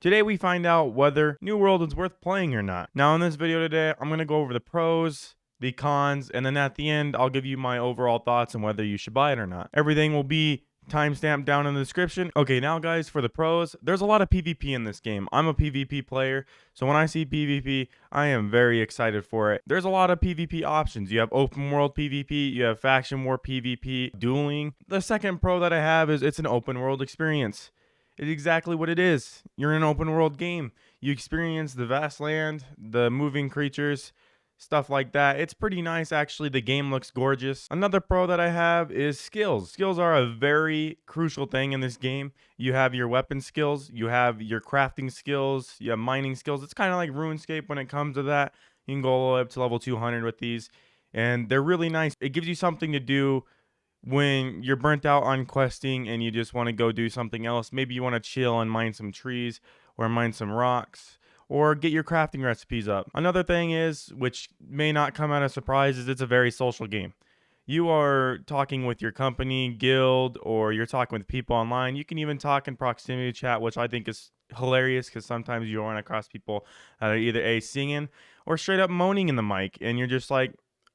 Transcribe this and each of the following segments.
Today we find out whether New World is worth playing or not. Now in this video today, I'm going to go over the pros, the cons, and then at the end, I'll give you my overall thoughts on whether you should buy it or not. Everything will be timestamped down in the description. Okay, now guys, for the pros, there's a lot of PvP in this game. I'm a PvP player, so when I see PvP, I am very excited for it. There's a lot of PvP options. You have open world PvP, you have faction war PvP, dueling. The second pro that I have is it's an open world experience. It's exactly what it is. You're in an open world game. You experience the vast land, the moving creatures, stuff like that. It's pretty nice, actually. The game looks gorgeous. Another pro that I have is skills. Skills are a very crucial thing in this game. You have your weapon skills, you have your crafting skills, you have mining skills. It's kind of like RuneScape when it comes to that. You can go all the way up to level 200 with these, and they're really nice. It gives you something to do when you're burnt out on questing and you just want to go do something else. Maybe you want to chill and mine some trees or mine some rocks or get your crafting recipes up. Another thing is, which may not come out as a surprise, is it's a very social game. You are talking with your company, guild, or you're talking with people online. You can even talk in proximity chat, which I think is hilarious because sometimes you run across people that are either singing or straight up moaning in the mic, and you're just like,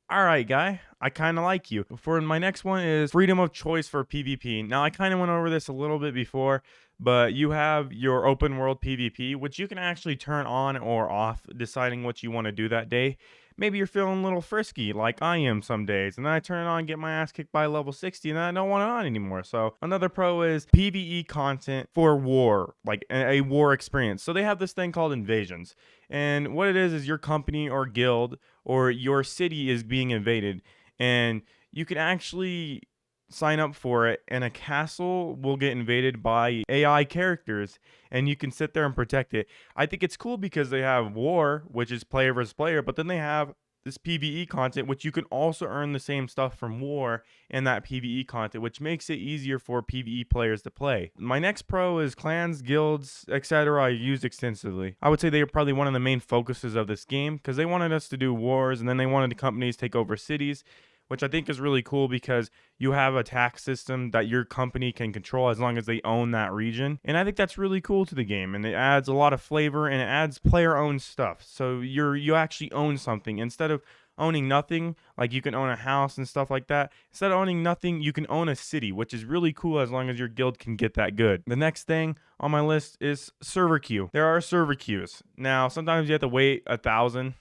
all right, guy, I kind of like you. For my next one is freedom of choice for PvP. Now, I kind of went over this a little bit before, but you have your open world PvP, which you can actually turn on or off, deciding what you want to do that day. Maybe you're feeling a little frisky, like I am some days, and then I turn it on, get my ass kicked by level 60, and then I don't want it on anymore. So another pro is PvE content for war, like a war experience. So they have this thing called invasions, and what it is your company or guild or your city is being invaded, and you can actually sign up for it, and a castle will get invaded by AI characters, and you can sit there and protect it. I think it's cool because they have war, which is player versus player, but then they have this PvE content, which you can also earn the same stuff from war and that PvE content, which makes it easier for PvE players to play. My next pro is clans, guilds, etc. I use extensively. I would say they are probably one of the main focuses of this game because they wanted us to do wars, and then they wanted the companies take over cities, which I think is really cool because you have a tax system that your company can control as long as they own that region. And I think that's really cool to the game, and it adds a lot of flavor and it adds player owned stuff. So you actually own something instead of owning nothing. Like you can own a house and stuff like that. Instead of owning nothing, you can own a city, which is really cool as long as your guild can get that good. The next thing on my list is server queue. There are server queues. Now, sometimes you have to wait 1,000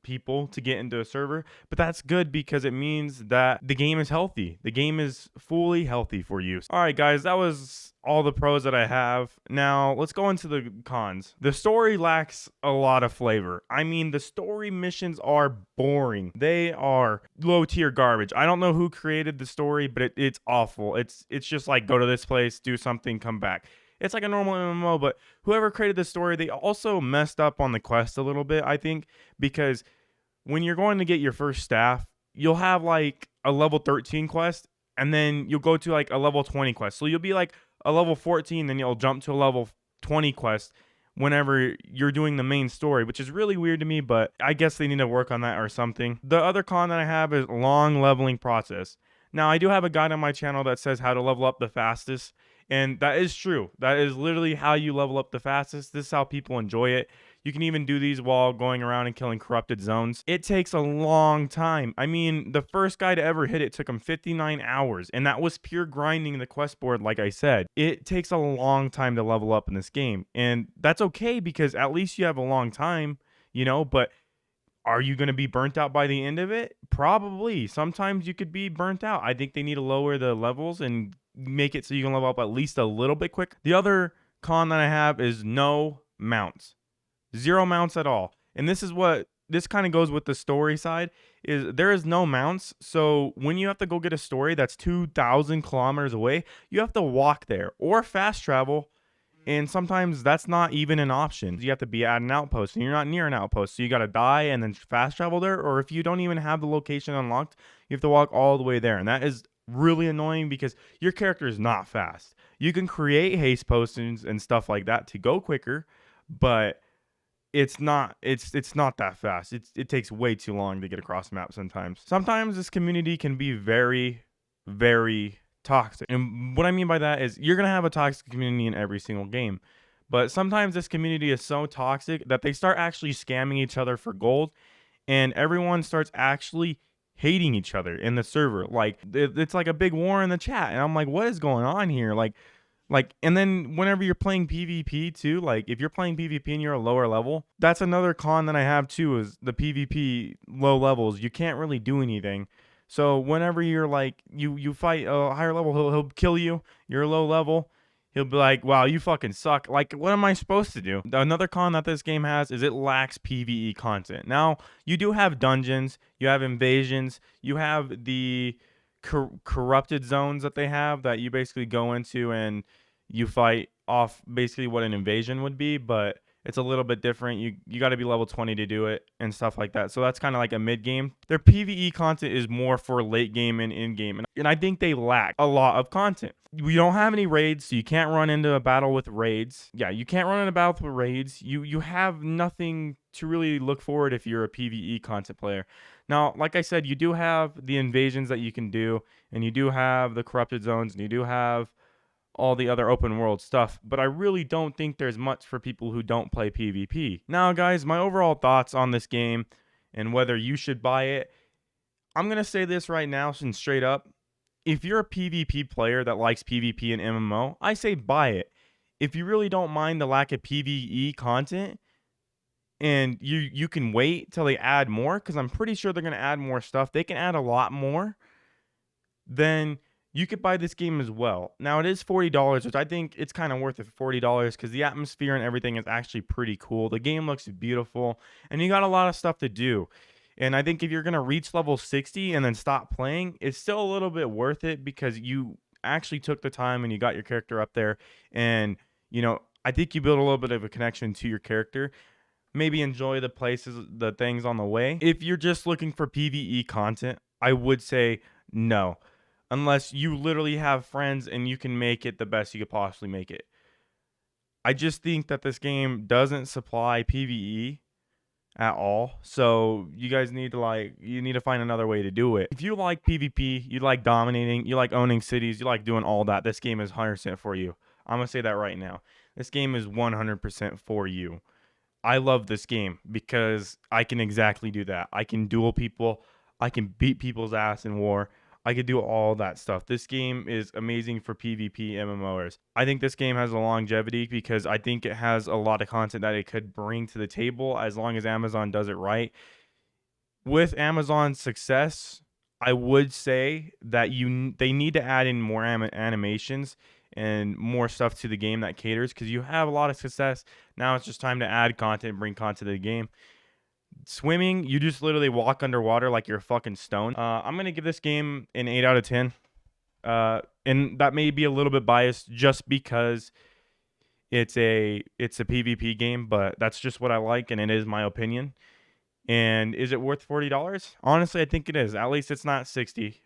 people to get into a server, but that's good because it means that the game is healthy. The game is fully healthy for you. All right, guys, that was all the pros that I have. Now, let's go into the cons. The story lacks a lot of flavor. I mean, the story missions are boring. They are low tier garbage. I don't know who created the story, but it's awful. It's just like go to this place, do something, come back. It's like a normal MMO, but whoever created this story, they also messed up on the quest a little bit, I think, because when you're going to get your first staff, you'll have like a level 13 quest, and then you'll go to like a level 20 quest. So you'll be like a level 14, then you'll jump to a level 20 quest whenever you're doing the main story, which is really weird to me, but I guess they need to work on that or something. The other con that I have is long leveling process. Now, I do have a guide on my channel that says how to level up the fastest, and that is true. That is literally how you level up the fastest. This is how people enjoy it. You can even do these while going around and killing corrupted zones. It takes a long time. I mean, the first guy to ever hit it took him 59 hours, and that was pure grinding the quest board, like I said. It takes a long time to level up in this game, and that's okay because at least you have a long time, but are you going to be burnt out by the end of it? Probably. Sometimes you could be burnt out. I think they need to lower the levels and make it so you can level up at least a little bit quick. The other con that I have is no mounts. Zero mounts at all. And this kind of goes with the story side, is there is no mounts. So when you have to go get a story that's 2,000 kilometers away, you have to walk there or fast travel. And sometimes that's not even an option. You have to be at an outpost and you're not near an outpost. So you got to die and then fast travel there. Or if you don't even have the location unlocked, you have to walk all the way there. And that is really annoying because your character is not fast. You can create haste potions and stuff like that to go quicker, but it's not that fast. It takes way too long to get across the map sometimes. Sometimes this community can be very, very toxic. And what I mean by that is you're going to have a toxic community in every single game. But sometimes this community is so toxic that they start actually scamming each other for gold, and everyone starts actually hating each other in the server. Like it's like a big war in the chat, and I'm like, what is going on here? And then whenever you're playing PvP too, like if you're playing PvP and you're a lower level, that's another con that I have too, is the PvP low levels. You can't really do anything. So whenever you're like you fight a higher level, he'll kill you. You're a low level. He'll be like, "Wow, you fucking suck." Like, what am I supposed to do? Another con that this game has is it lacks PvE content. Now, you do have dungeons, you have invasions, you have the corrupted zones that they have that you basically go into and you fight off basically what an invasion would be, but it's a little bit different. You got to be level 20 to do it and stuff like that. So that's kind of like a mid game. Their PvE content is more for late game and in game, and I think they lack a lot of content. We don't have any raids, so you can't run into a battle with raids. Yeah, you can't run into a battle with raids. You have nothing to really look forward if you're a PvE content player. Now, like I said, you do have the invasions that you can do, and you do have the corrupted zones, and you do have all the other open world stuff, but I really don't think there's much for people who don't play PvP. Now, guys, my overall thoughts on this game and whether you should buy it, I'm going to say this right now and straight up. If you're a PvP player that likes PvP and MMO, I say buy it. If you really don't mind the lack of PvE content and you can wait till they add more, because I'm pretty sure they're going to add more stuff. They can add a lot more. Then you could buy this game as well. Now, it is $40, which I think it's kind of worth it for $40 because the atmosphere and everything is actually pretty cool. The game looks beautiful, and you got a lot of stuff to do. And I think if you're going to reach level 60 and then stop playing, it's still a little bit worth it because you actually took the time and you got your character up there. And, I think you build a little bit of a connection to your character. Maybe enjoy the places, the things on the way. If you're just looking for PvE content, I would say no, unless you literally have friends and you can make it the best you could possibly make it. I just think that this game doesn't supply PvE at all. So you guys need to find another way to do it. If you like PvP, you like dominating, you like owning cities, you like doing all that, this game is 100% for you. I'm going to say that right now. This game is 100% for you. I love this game because I can exactly do that. I can duel people. I can beat people's ass in war. I could do all that stuff. This game is amazing for PvP MMOers. I think this game has a longevity because I think it has a lot of content that it could bring to the table as long as Amazon does it right. With Amazon's success, I would say that they need to add in more animations and more stuff to the game that caters, because you have a lot of success. Now it's just time to add content, bring content to the game. Swimming, you just literally walk underwater like you're fucking stoned. I'm going to give this game an 8 out of 10. And that may be a little bit biased just because it's a PvP game, but that's just what I like, and it is my opinion. And is it worth $40? Honestly, I think it is. At least it's not 60.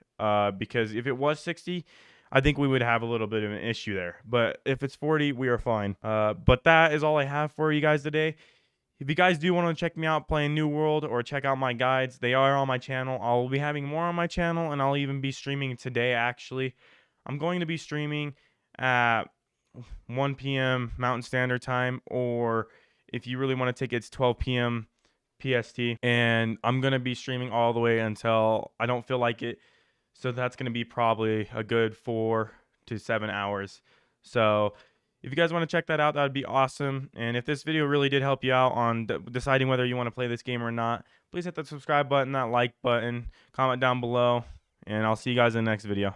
Because if it was 60, I think we would have a little bit of an issue there. But if it's 40, we are fine. But that is all I have for you guys today. If you guys do want to check me out playing New World or check out my guides, they are on my channel. I'll be having more on my channel, and I'll even be streaming today, actually. I'm going to be streaming at 1 p.m. Mountain Standard Time, or if you really want to take it, it's 12 p.m. PST. And I'm going to be streaming all the way until I don't feel like it. So that's going to be probably a good 4 to 7 hours. So if you guys want to check that out, that would be awesome. And if this video really did help you out on deciding whether you want to play this game or not, please hit that subscribe button, that like button, comment down below, and I'll see you guys in the next video.